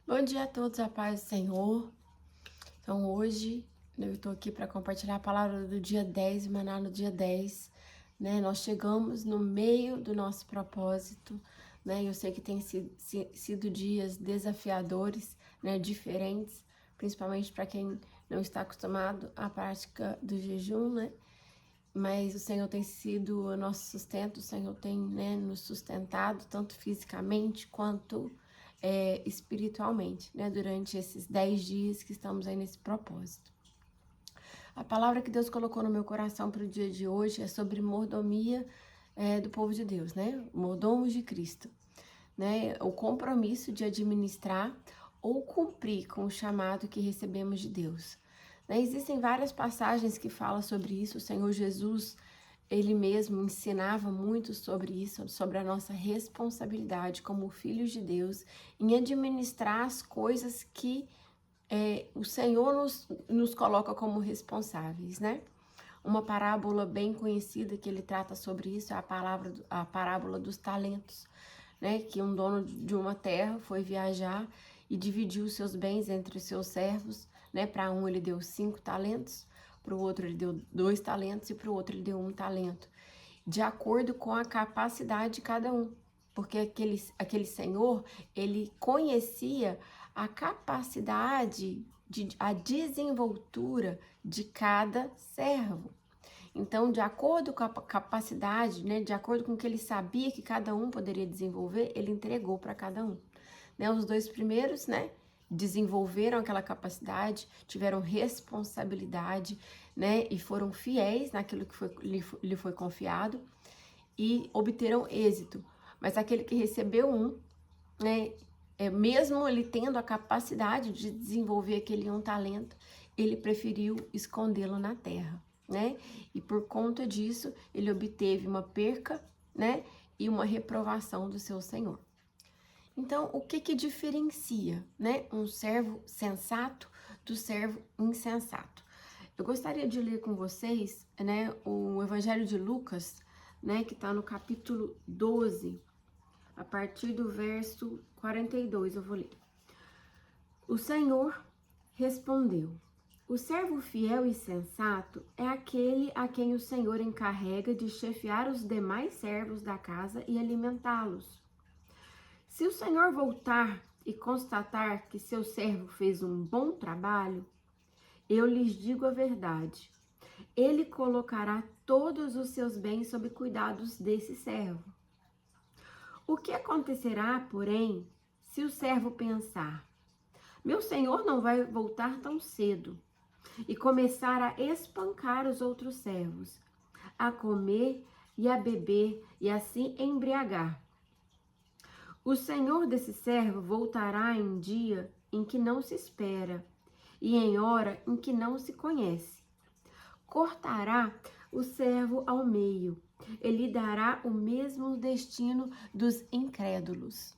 Bom dia a todos, a paz do Senhor. Então hoje eu estou aqui para compartilhar a palavra do dia 10, maná no dia 10, né? Nós chegamos no meio do nosso propósito, né? Eu sei que tem sido dias desafiadores, né? Diferentes, principalmente para quem não está acostumado à prática do jejum, né? Mas o Senhor tem sido o nosso sustento, o Senhor tem, né, nos sustentado, tanto fisicamente quanto espiritualmente, né, durante esses 10 dias que estamos aí nesse propósito. A palavra que Deus colocou no meu coração para o dia de hoje é sobre mordomia do povo de Deus, né, mordomos de Cristo, né, o compromisso de administrar ou cumprir com o chamado que recebemos de Deus. Né, existem várias passagens que falam sobre isso. O Senhor Jesus, ele mesmo ensinava muito sobre isso, sobre a nossa responsabilidade como filhos de Deus em administrar as coisas que o Senhor nos coloca como responsáveis, né? Uma parábola bem conhecida que ele trata sobre isso é a parábola dos talentos, né? Que um dono de uma terra foi viajar e dividiu os seus bens entre os seus servos, né? Para um ele deu 5 talentos, para o outro ele deu 2 talentos e para o outro ele deu 1 talento, de acordo com a capacidade de cada um. Porque aquele senhor, ele conhecia a capacidade, a desenvoltura de cada servo. Então, de acordo com a capacidade, né, de acordo com o que ele sabia que cada um poderia desenvolver, ele entregou para cada um. Né, os 2 primeiros, né, desenvolveram aquela capacidade, tiveram responsabilidade, né, e foram fiéis naquilo que lhe foi confiado e obteram êxito. Mas aquele que recebeu né, mesmo ele tendo a capacidade de desenvolver aquele talento, ele preferiu escondê-lo na terra, né? E por conta disso, ele obteve uma perca, né? E uma reprovação do seu senhor. Então, o que diferencia, né, um servo sensato do servo insensato? Eu gostaria de ler com vocês, né, o Evangelho de Lucas, né, que está no capítulo 12, a partir do verso 42, eu vou ler. O Senhor respondeu: o servo fiel e sensato é aquele a quem o Senhor encarrega de chefiar os demais servos da casa e alimentá-los. Se o Senhor voltar e constatar que seu servo fez um bom trabalho, eu lhes digo a verdade. Ele colocará todos os seus bens sob cuidados desse servo. O que acontecerá, porém, se o servo pensar: meu senhor não vai voltar tão cedo, e começar a espancar os outros servos, a comer e a beber e assim embriagar? O senhor desse servo voltará em dia em que não se espera e em hora em que não se conhece. Cortará o servo ao meio, ele dará o mesmo destino dos incrédulos.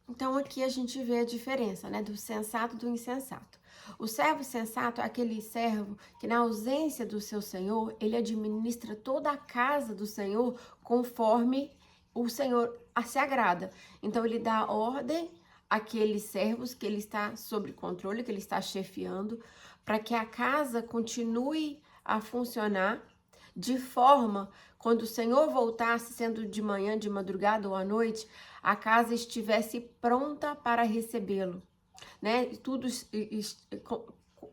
Então aqui a gente vê a diferença, né, do sensato e do insensato. O servo sensato é aquele servo que, na ausência do seu senhor, ele administra toda a casa do Senhor conforme o Senhor se agrada. Então ele dá ordem àqueles servos que ele está sob controle, que ele está chefiando, para que a casa continue a funcionar de forma, quando o Senhor voltasse, sendo de manhã, de madrugada ou à noite, a casa estivesse pronta para recebê-lo, né?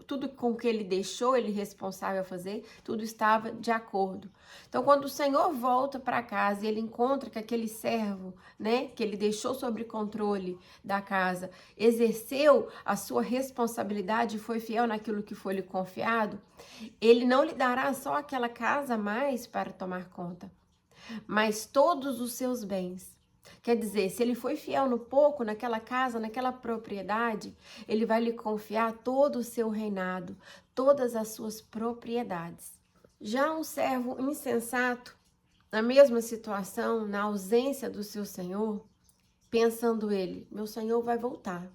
Tudo com que ele deixou ele responsável a fazer, tudo estava de acordo. Então, quando o Senhor volta para casa e ele encontra que aquele servo, né, que ele deixou sob controle da casa, exerceu a sua responsabilidade e foi fiel naquilo que foi lhe confiado, ele não lhe dará só aquela casa mais para tomar conta, mas todos os seus bens. Quer dizer, se ele foi fiel no pouco, naquela casa, naquela propriedade, ele vai lhe confiar todo o seu reinado, todas as suas propriedades. Já um servo insensato, na mesma situação, na ausência do seu senhor, pensando ele: meu senhor vai voltar,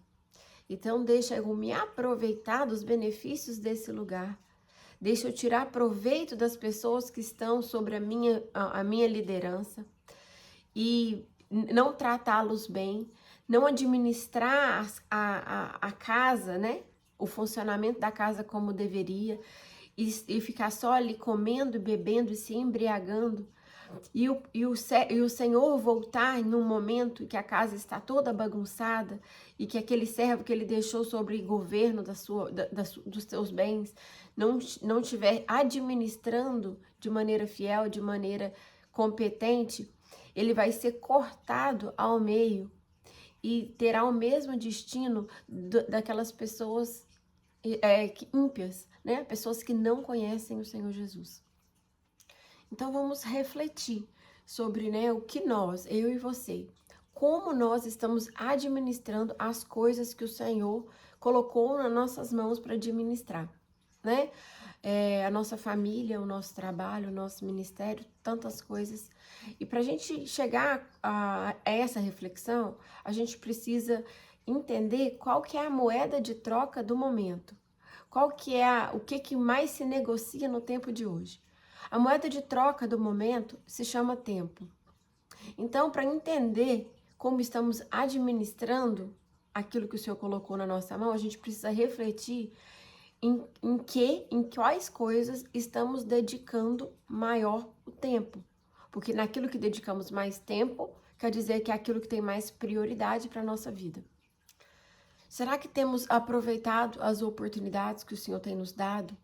então deixa eu me aproveitar dos benefícios desse lugar. Deixa eu tirar proveito das pessoas que estão sobre a minha liderança e não tratá-los bem, não administrar a casa, né? O funcionamento da casa como deveria, e ficar só ali comendo, bebendo e se embriagando, e o Senhor voltar em um momento que a casa está toda bagunçada e que aquele servo que ele deixou sobre governo dos seus bens não estiver administrando de maneira fiel, de maneira competente, ele vai ser cortado ao meio e terá o mesmo destino daquelas pessoas ímpias, né? Pessoas que não conhecem o Senhor Jesus. Então vamos refletir sobre, né, o que nós, eu e você, como nós estamos administrando as coisas que o Senhor colocou nas nossas mãos para administrar, né? A nossa família, o nosso trabalho, o nosso ministério, tantas coisas. E para a gente chegar a essa reflexão, a gente precisa entender qual que é a moeda de troca do momento. Qual que é o que mais se negocia no tempo de hoje? A moeda de troca do momento se chama tempo. Então, para entender como estamos administrando aquilo que o Senhor colocou na nossa mão, a gente precisa refletir em quais coisas estamos dedicando maior o tempo. Porque naquilo que dedicamos mais tempo, quer dizer que é aquilo que tem mais prioridade para a nossa vida. Será que temos aproveitado as oportunidades que o Senhor tem nos dado?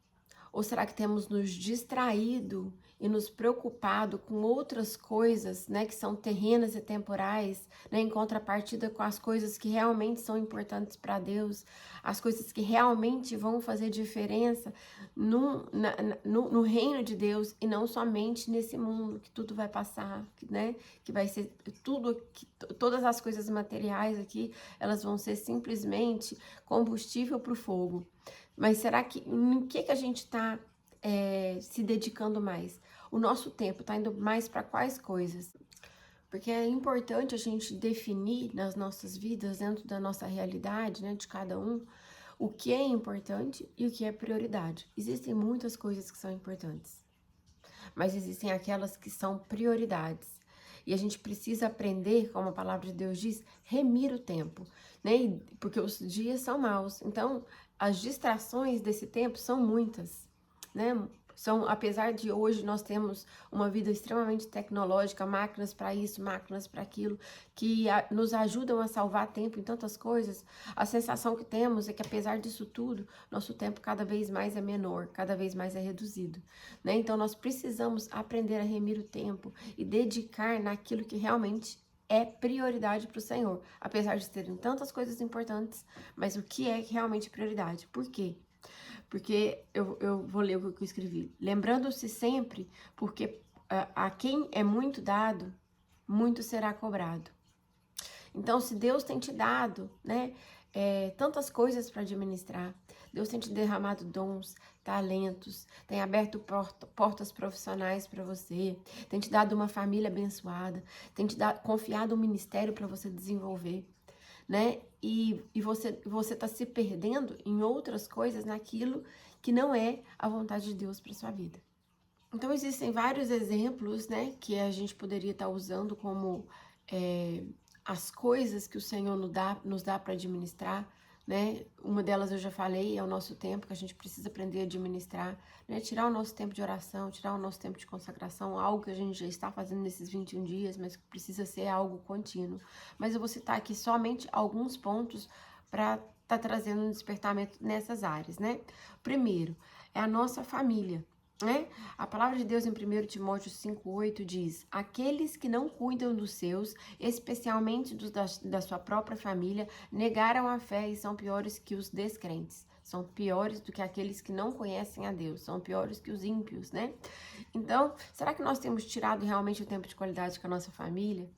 Ou será que temos nos distraído e nos preocupado com outras coisas, né, que são terrenas e temporais, né, em contrapartida com as coisas que realmente são importantes para Deus, as coisas que realmente vão fazer diferença no reino de Deus e não somente nesse mundo que tudo vai passar, né, que vai ser todas as coisas materiais aqui, elas vão ser simplesmente combustível para o fogo. Mas será que em que a gente está se dedicando mais? O nosso tempo está indo mais para quais coisas? Porque é importante a gente definir nas nossas vidas, dentro da nossa realidade, né, de cada um, o que é importante e o que é prioridade. Existem muitas coisas que são importantes, mas existem aquelas que são prioridades. E a gente precisa aprender, como a palavra de Deus diz, remir o tempo, né? Porque os dias são maus. Então, as distrações desse tempo são muitas, né? Apesar de hoje nós temos uma vida extremamente tecnológica, máquinas para isso, máquinas para aquilo, que nos ajudam a salvar tempo em tantas coisas, a sensação que temos é que apesar disso tudo, nosso tempo cada vez mais é menor, cada vez mais é reduzido, né? Então nós precisamos aprender a remir o tempo e dedicar naquilo que realmente é prioridade para o Senhor, apesar de terem tantas coisas importantes, mas o que é realmente prioridade? Por quê? Porque eu vou ler o que eu escrevi. Lembrando-se sempre, porque a quem é muito dado, muito será cobrado. Então, se Deus tem te dado, né, tantas coisas para administrar, Deus tem te derramado dons, talentos, tem aberto portas profissionais para você, tem te dado uma família abençoada, tem te confiado um ministério para você desenvolver, né? E você está se perdendo em outras coisas, naquilo que não é a vontade de Deus para sua vida. Então existem vários exemplos, né, que a gente poderia estar usando como as coisas que o Senhor nos dá para administrar, né? Uma delas eu já falei, é o nosso tempo, que a gente precisa aprender a administrar, né? Tirar o nosso tempo de oração, tirar o nosso tempo de consagração, algo que a gente já está fazendo nesses 21 dias, mas que precisa ser algo contínuo. Mas eu vou citar aqui somente alguns pontos para estar trazendo um despertamento nessas áreas, né? Primeiro, é a nossa família, né? A palavra de Deus em 1 Timóteo 5,8 diz: aqueles que não cuidam dos seus, especialmente dos da sua própria família, negaram a fé e são piores que os descrentes. São piores do que aqueles que não conhecem a Deus, são piores que os ímpios, né? Então, será que nós temos tirado realmente o tempo de qualidade com a nossa família?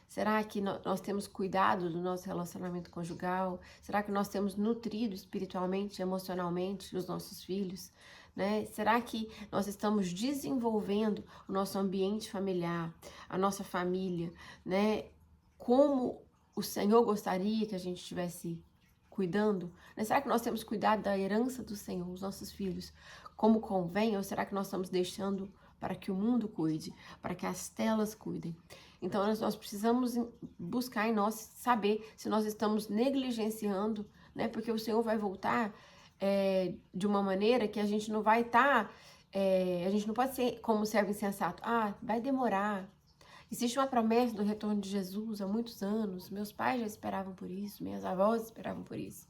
Será que nós temos cuidado do nosso relacionamento conjugal? Será que nós temos nutrido espiritualmente, emocionalmente os nossos filhos? Né? Será que nós estamos desenvolvendo o nosso ambiente familiar, a nossa família, né? Como o Senhor gostaria que a gente estivesse cuidando? Né? Será que nós temos cuidado da herança do Senhor, os nossos filhos, como convém? Ou será que nós estamos deixando para que o mundo cuide, para que as telas cuidem? Então, nós precisamos buscar em nós saber se nós estamos negligenciando, né? Porque o Senhor vai voltar de uma maneira que a gente não vai estar... a gente não pode ser como servo insensato. Ah, vai demorar. Existe uma promessa do retorno de Jesus há muitos anos. Meus pais já esperavam por isso, minhas avós esperavam por isso.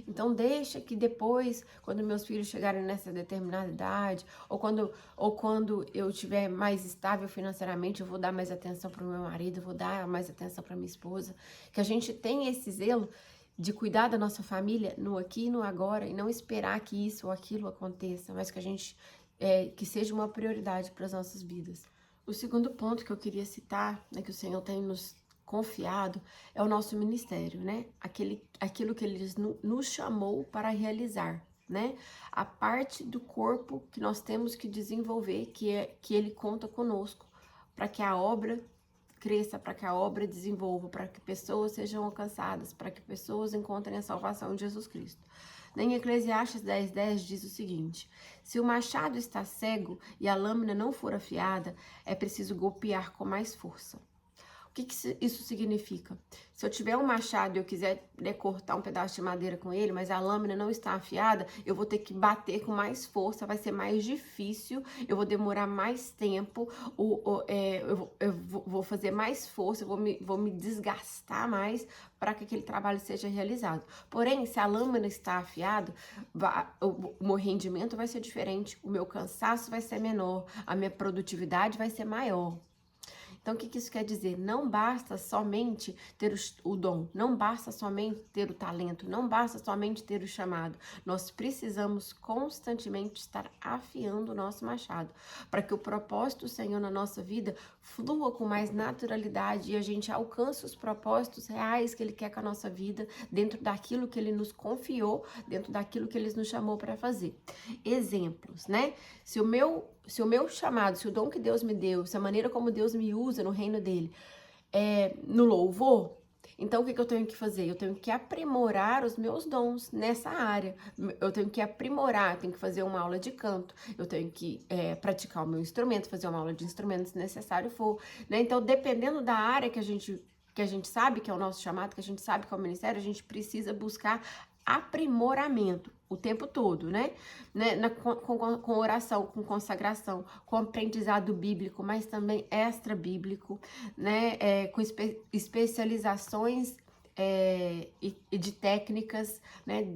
Então deixa que depois, quando meus filhos chegarem nessa determinada idade, ou quando eu estiver mais estável financeiramente, eu vou dar mais atenção para o meu marido, eu vou dar mais atenção para minha esposa. Que a gente tenha esse zelo de cuidar da nossa família no aqui e no agora, e não esperar que isso ou aquilo aconteça, mas que a gente que seja uma prioridade para as nossas vidas. O segundo ponto que eu queria citar, né, que o Senhor tem nos confiado, é o nosso ministério, né? Aquilo que Ele nos chamou para realizar, né? A parte do corpo que nós temos que desenvolver, que Ele conta conosco, para que a obra cresça, para que a obra desenvolva, para que pessoas sejam alcançadas, para que pessoas encontrem a salvação em Jesus Cristo. Em Eclesiastes 10:10 diz o seguinte: se o machado está cego e a lâmina não for afiada, é preciso golpear com mais força. O que isso significa? Se eu tiver um machado e eu quiser cortar um pedaço de madeira com ele, mas a lâmina não está afiada, eu vou ter que bater com mais força, vai ser mais difícil, eu vou demorar mais tempo, eu vou fazer mais força, eu vou me desgastar mais para que aquele trabalho seja realizado. Porém, se a lâmina está afiada, o meu rendimento vai ser diferente, o meu cansaço vai ser menor, a minha produtividade vai ser maior. Então, o que isso quer dizer? Não basta somente ter o dom, não basta somente ter o talento, não basta somente ter o chamado. Nós precisamos constantemente estar afiando o nosso machado, para que o propósito do Senhor na nossa vida flua com mais naturalidade e a gente alcance os propósitos reais que Ele quer com a nossa vida, dentro daquilo que Ele nos confiou, dentro daquilo que Ele nos chamou para fazer. Exemplos, né? Se o meu chamado, se o dom que Deus me deu, se a maneira como Deus me usa no reino dele no louvor, então o que eu tenho que fazer? Eu tenho que aprimorar os meus dons nessa área. Eu tenho que aprimorar, tenho que fazer uma aula de canto, eu tenho que praticar o meu instrumento, fazer uma aula de instrumento se necessário for, né? Então, dependendo da área que a gente sabe que é o nosso chamado, que a gente sabe que é o ministério, a gente precisa buscar aprimoramento o tempo todo, né? Com oração, com consagração, com aprendizado bíblico, mas também extra bíblico, né? Com especializações e de técnicas, né?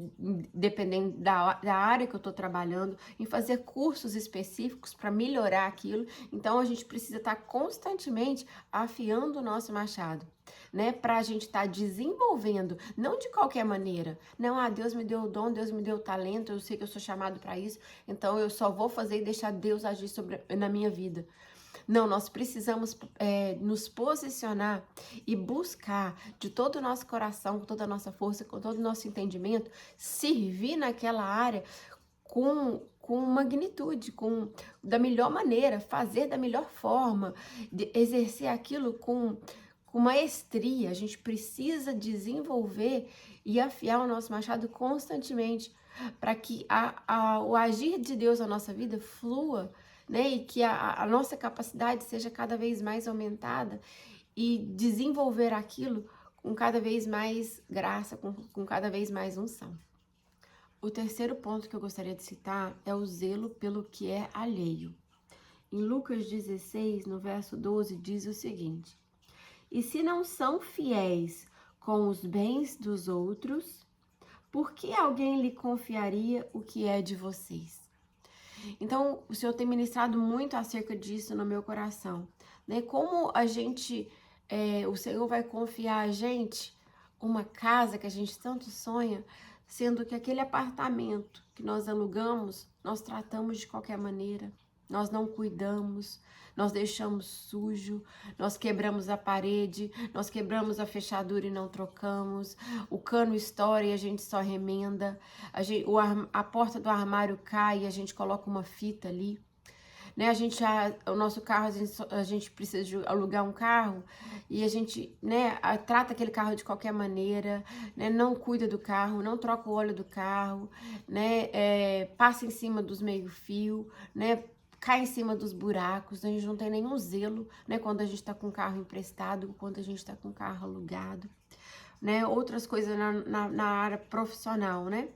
Dependendo da área que eu estou trabalhando, em fazer cursos específicos para melhorar aquilo. Então, a gente precisa estar constantemente afiando o nosso machado, né, para a gente estar desenvolvendo, não de qualquer maneira. Não, Deus me deu o dom, Deus me deu o talento, eu sei que eu sou chamado para isso, então eu só vou fazer e deixar Deus agir na minha vida. Não, nós precisamos nos posicionar e buscar de todo o nosso coração, com toda a nossa força, com todo o nosso entendimento, servir naquela área com magnitude, da melhor maneira, fazer da melhor forma, exercer aquilo com maestria. A gente precisa desenvolver e afiar o nosso machado constantemente para que o agir de Deus na nossa vida flua, né? E que a nossa capacidade seja cada vez mais aumentada e desenvolver aquilo com cada vez mais graça, com cada vez mais unção. O terceiro ponto que eu gostaria de citar é o zelo pelo que é alheio. Em Lucas 16, no verso 12, diz o seguinte: e se não são fiéis com os bens dos outros, por que alguém lhe confiaria o que é de vocês? Então, o Senhor tem ministrado muito acerca disso no meu coração, né? Como o Senhor vai confiar a gente uma casa que a gente tanto sonha, sendo que aquele apartamento que nós alugamos, nós tratamos de qualquer maneira, nós não cuidamos, nós deixamos sujo, nós quebramos a parede, nós quebramos a fechadura e não trocamos, o cano estoura e a gente só remenda, a porta do armário cai e a gente coloca uma fita ali. Né, o nosso carro, a gente precisa de alugar um carro e a gente, né, trata aquele carro de qualquer maneira, né, não cuida do carro, não troca o óleo do carro, né, passa em cima dos meio-fio, né, cai em cima dos buracos, a gente não tem nenhum zelo, né? Quando a gente está com carro emprestado, quando a gente está com carro alugado, né? Outras coisas na área profissional, né?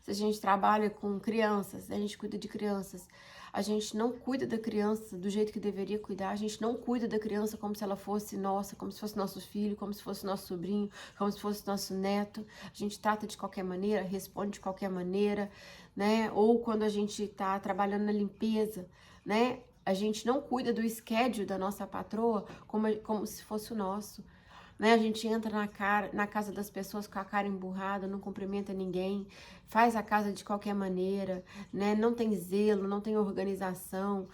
Se a gente trabalha com crianças, a gente cuida de crianças, a gente não cuida da criança do jeito que deveria cuidar, a gente não cuida da criança como se ela fosse nossa, como se fosse nosso filho, como se fosse nosso sobrinho, como se fosse nosso neto. A gente trata de qualquer maneira, responde de qualquer maneira, né? Ou quando a gente está trabalhando na limpeza, né? A gente não cuida do schedule da nossa patroa como se fosse o nosso. Né? A gente entra na casa das pessoas com a cara emburrada, não cumprimenta ninguém, faz a casa de qualquer maneira, né? Não tem zelo, não tem organização,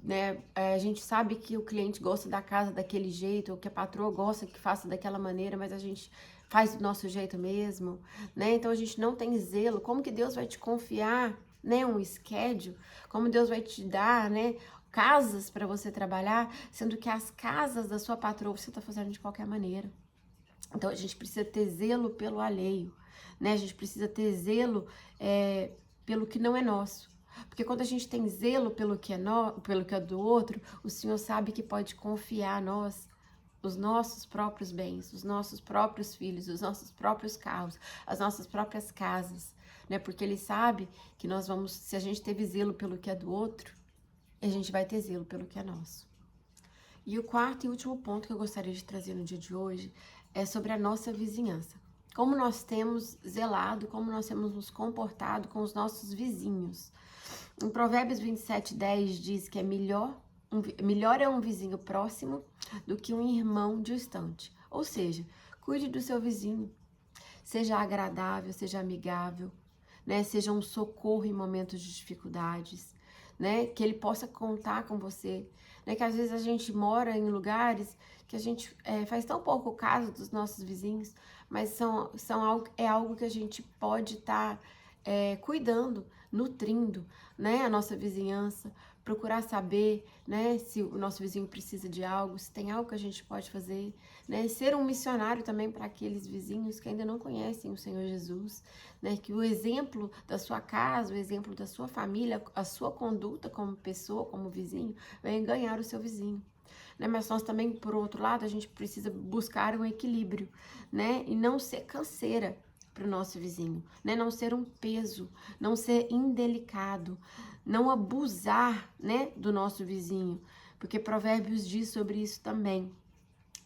né? A gente sabe que o cliente gosta da casa daquele jeito, ou que a patroa gosta que faça daquela maneira, mas a gente faz do nosso jeito mesmo, né? Então a gente não tem zelo. Como que Deus vai te confiar, né? Um schedule? Como Deus vai te dar, né? Casas para você trabalhar, sendo que as casas da sua patroa você está fazendo de qualquer maneira. Então a gente precisa ter zelo pelo alheio, né? A gente precisa ter zelo pelo que não é nosso. Porque quando a gente tem zelo pelo que é do outro, o Senhor sabe que pode confiar a nós os nossos próprios bens, os nossos próprios filhos, os nossos próprios carros, as nossas próprias casas, né? Porque Ele sabe que nós vamos, se a gente teve zelo pelo que é do outro, a gente vai ter zelo pelo que é nosso. E o quarto e último ponto que eu gostaria de trazer no dia de hoje é sobre a nossa vizinhança. Como nós temos zelado, como nós temos nos comportado com os nossos vizinhos. Em Provérbios 27:10 diz que melhor é um vizinho próximo do que um irmão distante. Ou seja, cuide do seu vizinho, seja agradável, seja amigável, né? Seja um socorro em momentos de dificuldades, né? Que ele possa contar com você, né? Que às vezes a gente mora em lugares que a gente faz tão pouco caso dos nossos vizinhos, mas é algo que a gente pode estar cuidando, nutrindo, né? A nossa vizinhança, procurar saber, né? Se o nosso vizinho precisa de algo, se tem algo que a gente pode fazer, né? Ser um missionário também para aqueles vizinhos que ainda não conhecem o Senhor Jesus, né? Que o exemplo da sua casa, o exemplo da sua família, a sua conduta como pessoa, como vizinho, venha ganhar o seu vizinho. Né? Mas nós também, por outro lado, a gente precisa buscar um equilíbrio, né? E não ser canseira para o nosso vizinho, né? Não ser um peso, não ser indelicado, não abusar, né, do nosso vizinho, porque Provérbios diz sobre isso também.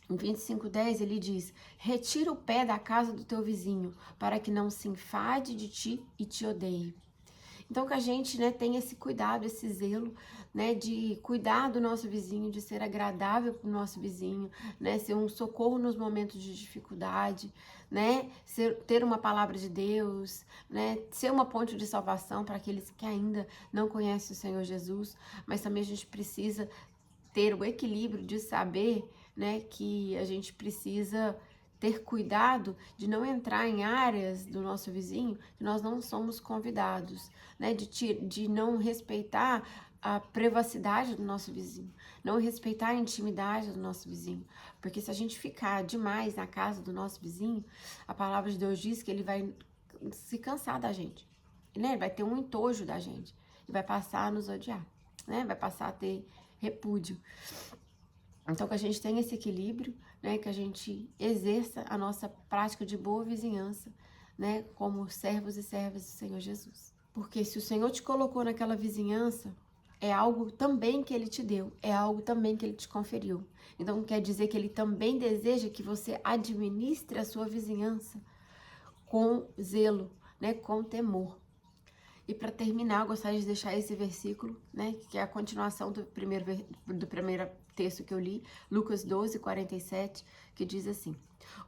Em 25:10 ele diz: retira o pé da casa do teu vizinho, para que não se enfade de ti e te odeie. Então que a gente, né, tenha esse cuidado, esse zelo, né, de cuidar do nosso vizinho, de ser agradável para o nosso vizinho, né, ser um socorro nos momentos de dificuldade, né, ter uma palavra de Deus, né, ser uma ponte de salvação para aqueles que ainda não conhecem o Senhor Jesus, mas também a gente precisa ter o equilíbrio de saber, né, que a gente precisa ter cuidado de não entrar em áreas do nosso vizinho que nós não somos convidados, né, de não respeitar a privacidade do nosso vizinho, não respeitar a intimidade do nosso vizinho, porque se a gente ficar demais na casa do nosso vizinho, a palavra de Deus diz que ele vai se cansar da gente, né, ele vai ter um entojo da gente e vai passar a nos odiar, né, vai passar a ter repúdio. Então, que a gente tenha esse equilíbrio, né? Que a gente exerça a nossa prática de boa vizinhança, né? Como servos e servas do Senhor Jesus. Porque se o Senhor te colocou naquela vizinhança, é algo também que Ele te deu, é algo também que Ele te conferiu. Então, quer dizer que Ele também deseja que você administre a sua vizinhança com zelo, né? Com temor. E para terminar, eu gostaria de deixar esse versículo, né, que é a continuação do primeiro texto que eu li, Lucas 12:47, que diz assim: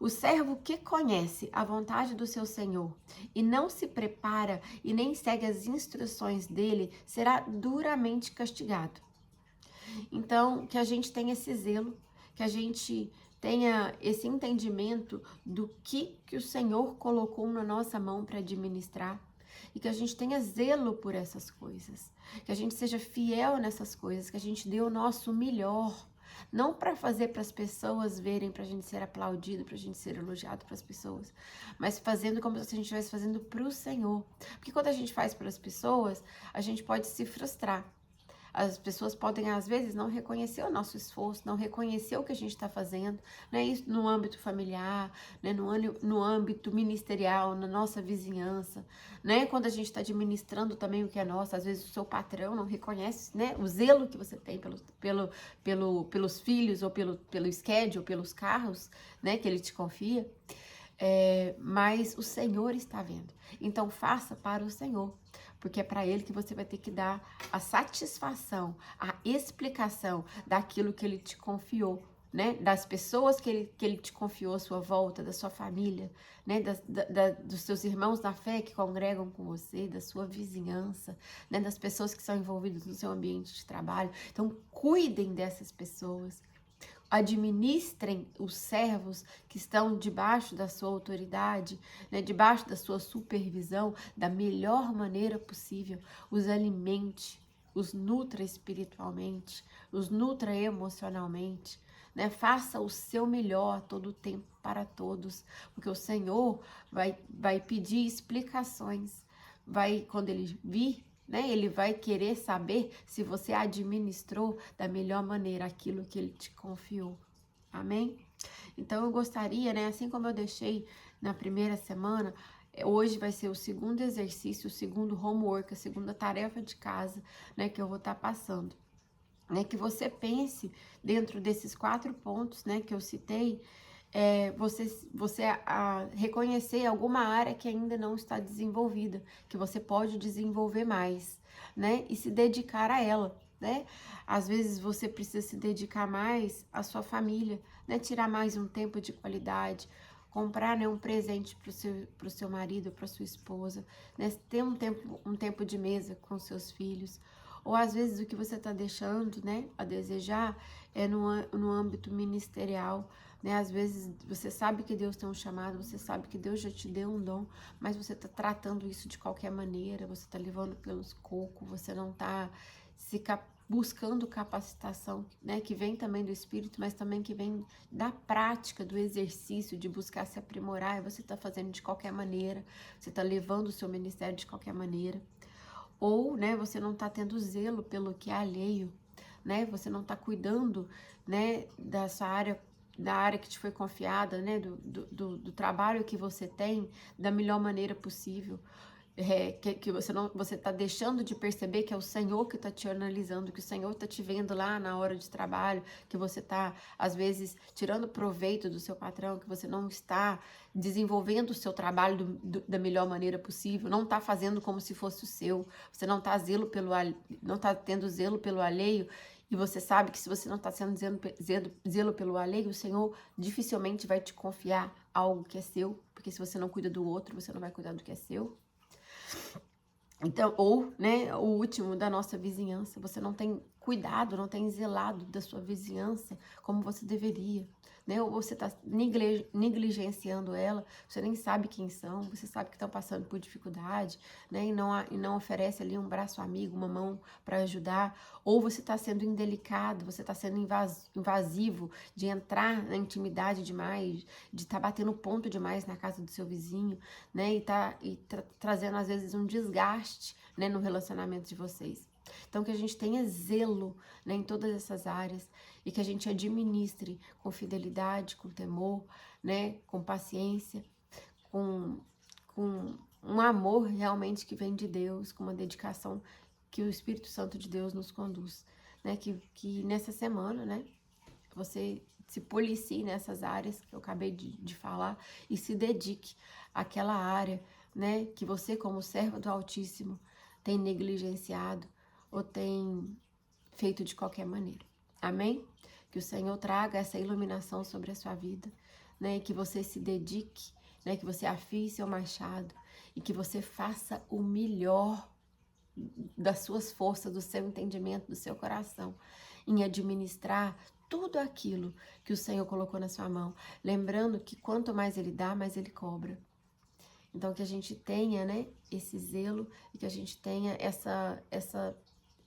o servo que conhece a vontade do seu senhor e não se prepara e nem segue as instruções dele, será duramente castigado. Então, que a gente tenha esse zelo, que a gente tenha esse entendimento do que o Senhor colocou na nossa mão para administrar, e que a gente tenha zelo por essas coisas, que a gente seja fiel nessas coisas, que a gente dê o nosso melhor, Não para fazer para as pessoas verem, para a gente ser aplaudido, para a gente ser elogiado para as pessoas, mas fazendo como se a gente estivesse fazendo para o Senhor. Porque quando a gente faz para as pessoas, a gente pode se frustrar. As pessoas podem, às vezes, não reconhecer o nosso esforço, não reconhecer o que a gente está fazendo, né? Isso no âmbito familiar, né? No âmbito ministerial, na nossa vizinhança, né? Quando a gente está administrando também o que é nosso, às vezes o seu patrão não reconhece, né? O zelo que você tem pelos filhos, ou pelo schedule, pelos carros, né? Que ele te confia. Mas o Senhor está vendo. Então, faça para o Senhor, porque é para Ele que você vai ter que dar a satisfação, a explicação daquilo que Ele te confiou, né? Das pessoas que ele te confiou à sua volta, da sua família, né? Dos seus irmãos da fé que congregam com você, da sua vizinhança, né? Das pessoas que são envolvidas no seu ambiente de trabalho. Então, cuidem dessas pessoas. Administrem os servos que estão debaixo da sua autoridade, né, debaixo da sua supervisão, da melhor maneira possível. Os alimente, os nutra espiritualmente, os nutra emocionalmente, né? Faça o seu melhor todo o tempo para todos, porque o Senhor vai pedir explicações, quando Ele vir, né? Ele vai querer saber se você administrou da melhor maneira aquilo que Ele te confiou. Amém? Então eu gostaria, né? Assim como eu deixei na primeira semana, hoje vai ser o segundo exercício, o segundo homework, a segunda tarefa de casa, né? Que eu vou estar passando. Né, que você pense dentro desses 4 pontos, né, que eu citei, você reconhecer alguma área que ainda não está desenvolvida, que você pode desenvolver mais, né, e se dedicar a ela, né? Às vezes você precisa se dedicar mais à sua família, né, tirar mais um tempo de qualidade, comprar, né, um presente para o seu marido, para sua esposa, né, ter um tempo de mesa com seus filhos. Ou às vezes o que você está deixando, né, a desejar é no âmbito ministerial, né? Às vezes você sabe que Deus tem um chamado, você sabe que Deus já te deu um dom, mas você está tratando isso de qualquer maneira, você está levando pelos cocos, você não está buscando capacitação, né, que vem também do Espírito, mas também que vem da prática, do exercício, de buscar se aprimorar, e você está fazendo de qualquer maneira, você está levando o seu ministério de qualquer maneira. Ou, né, você não está tendo zelo pelo que é alheio, né? Você não está cuidando, né, da área que te foi confiada, né, do trabalho que você tem da melhor maneira possível. Que você está deixando de perceber que é o Senhor que está te analisando, que o Senhor está te vendo lá na hora de trabalho, que você está, às vezes, tirando proveito do seu patrão, que você não está desenvolvendo o seu trabalho da melhor maneira possível, não está fazendo como se fosse o seu, você não está não está tendo zelo pelo alheio, e você sabe que se você não está sendo zelo pelo alheio, o Senhor dificilmente vai te confiar algo que é seu, porque se você não cuida do outro, você não vai cuidar do que é seu. Então, ou, né, o último da nossa vizinhança, você não tem cuidado, não tem zelado da sua vizinhança como você deveria, né? Ou você está negligenciando ela, você nem sabe quem são, você sabe que estão passando por dificuldade, né? E não oferece ali um braço amigo, uma mão para ajudar, ou você está sendo indelicado, você está sendo invasivo, de entrar na intimidade demais, de estar batendo ponto demais na casa do seu vizinho, né? E trazendo às vezes um desgaste, né, no relacionamento de vocês. Então, que a gente tenha zelo, né, em todas essas áreas, e que a gente administre com fidelidade, com temor, né, com paciência, com um amor realmente que vem de Deus, com uma dedicação que o Espírito Santo de Deus nos conduz, né, que nessa semana, né, você se policie nessas áreas que eu acabei de falar e se dedique àquela área, né, que você, como servo do Altíssimo, tem negligenciado ou tem feito de qualquer maneira. Amém? Que o Senhor traga essa iluminação sobre a sua vida, né, e que você se dedique, né, que você afie seu machado e que você faça o melhor das suas forças, do seu entendimento, do seu coração, em administrar tudo aquilo que o Senhor colocou na sua mão. Lembrando que quanto mais Ele dá, mais Ele cobra. Então, que a gente tenha, né, esse zelo e que a gente tenha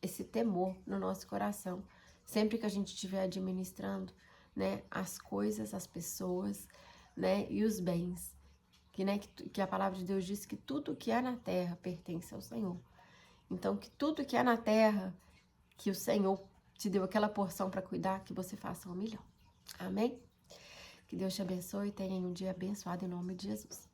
esse temor no nosso coração, sempre que a gente estiver administrando, né, as coisas, as pessoas, né, e os bens, que a palavra de Deus diz que tudo que há na terra pertence ao Senhor. Então, que tudo que há na terra, que o Senhor te deu aquela porção para cuidar, que você faça o melhor. Amém? Que Deus te abençoe e tenha um dia abençoado em nome de Jesus.